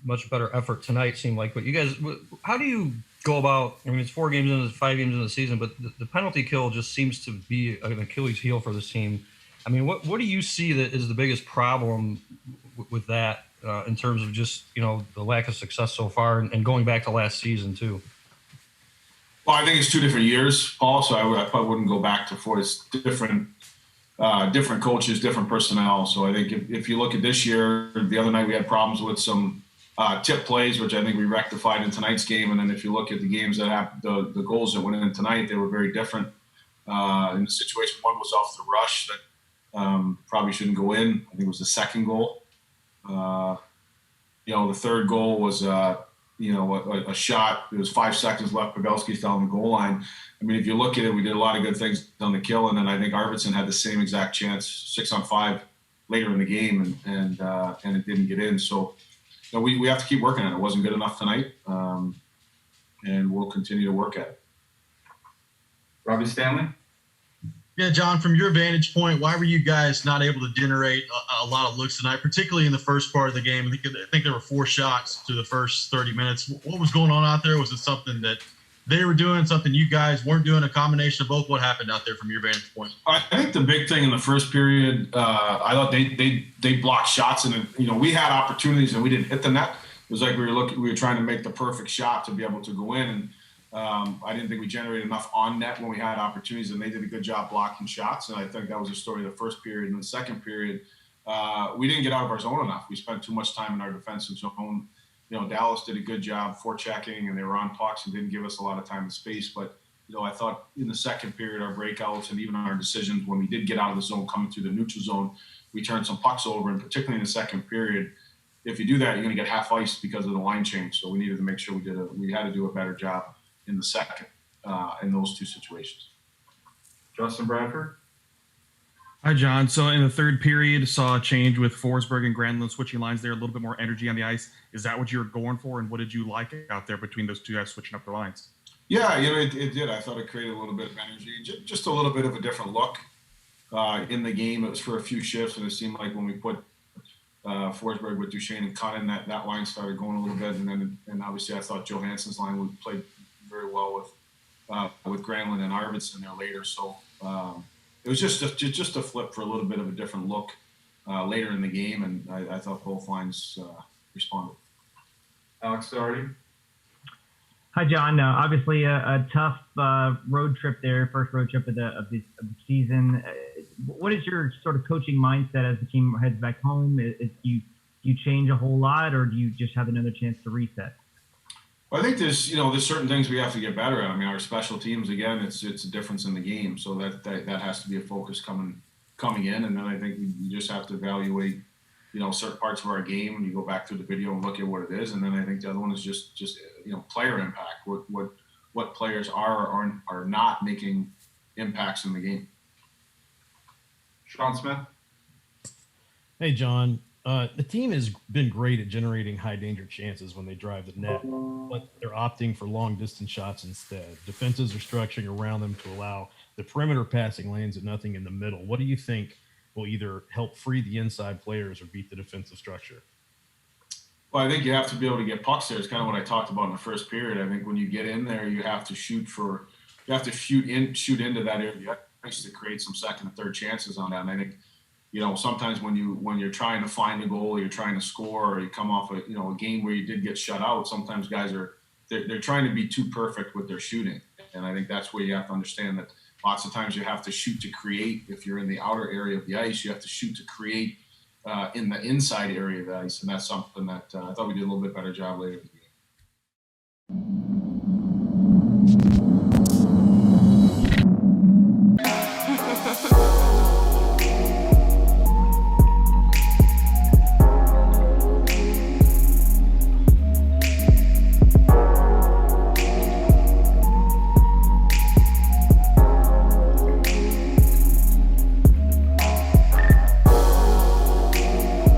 much better effort tonight. Seemed like, but you guys, how do you go about? I mean, it's 5 games into the season, but the penalty kill just seems to be an Achilles heel for this team. I mean, what do you see that is the biggest problem with that in terms of just the lack of success so far, and going back to last season too? Well, I think it's 2 different years, Paul. So I probably wouldn't go back to 4. It's different coaches, different personnel. So I think if you look at this year, the other night we had problems with some tip plays, which I think we rectified in tonight's game. And then if you look at the games that happened, the goals that went in tonight, they were very different. In the situation, one was off the rush that probably shouldn't go in. I think it was the second goal. The third goal was a shot. There was 5 seconds left. Pavelski's down the goal line. I mean, if you look at it, we did a lot of good things on the kill, and then I think Arvidsson had the same exact chance, 6-on-5 later in the game, and it didn't get in. So we have to keep working on it. It wasn't good enough tonight, and we'll continue to work at it. Robbie Stanley? Yeah, John, from your vantage point, why were you guys not able to generate a lot of looks tonight, particularly in the first part of the game? I think there were 4 shots through the first 30 minutes. What was going on out there? Was it something that they were doing, something you guys weren't doing, a combination of both? What happened out there from your vantage point? I think the big thing in the first period, I thought they blocked shots, and we had opportunities and we didn't hit the net. It was like we were trying to make the perfect shot to be able to go in, and I didn't think we generated enough on net when we had opportunities, and they did a good job blocking shots. And I think that was the story of the first period. In the second period, we didn't get out of our zone enough. We spent too much time in our defensive zone. Dallas did a good job forechecking, and they were on pucks and didn't give us a lot of time and space. But I thought in the second period, our breakouts and even our decisions when we did get out of the zone, coming through the neutral zone, we turned some pucks over, and particularly in the second period, if you do that, you're going to get half iced because of the line change. So we needed to make sure we had to do a better job in the second, in those 2 situations. Justin Bradford? Hi, John. So in the third period, saw a change with Forsberg and Granlund switching lines there, a little bit more energy on the ice. Is that what you were going for, and what did you like out there between those 2 guys switching up their lines? Yeah, it did. I thought it created a little bit of energy, just a little bit of a different look in the game. It was for a few shifts, and it seemed like when we put Forsberg with Duchesne and Cunnin, that line started going a little bit, and obviously I thought Johansson's line would play very well with Granlund and Arvidsson there later. So it was just a flip for a little bit of a different look later in the game, and I thought both lines responded. Alex Doherty? Hi, John. Obviously a tough road trip there, first road trip of the season. What is your sort of coaching mindset as the team heads back home? Do you change a whole lot, or do you just have another chance to reset? Well, I think there's certain things we have to get better at. I mean, our special teams, again, it's a difference in the game, so that has to be a focus coming in, and then I think you just have to evaluate certain parts of our game, and you go back through the video and look at what it is, and then I think the other one is just player impact. What players are or are not making impacts in the game. Sean Smith? Hey, John. The team has been great at generating high danger chances when they drive the net, but they're opting for long distance shots instead. Defenses are structuring around them to allow the perimeter passing lanes and nothing in the middle. What do you think will either help free the inside players or beat the defensive structure? Well, I think you have to be able to get pucks there. It's kind of what I talked about in the first period. I think when you get in there, you have to shoot into that area to create some second and third chances on that. And I think, sometimes when you're trying to find a goal, you're trying to score, or you come off a game where you did get shut out, sometimes guys they're trying to be too perfect with their shooting. And I think that's where you have to understand that lots of times you have to shoot to create. If you're in the outer area of the ice, you have to shoot to create in the inside area of the ice. And that's something that I thought we did a little bit better job later in the game.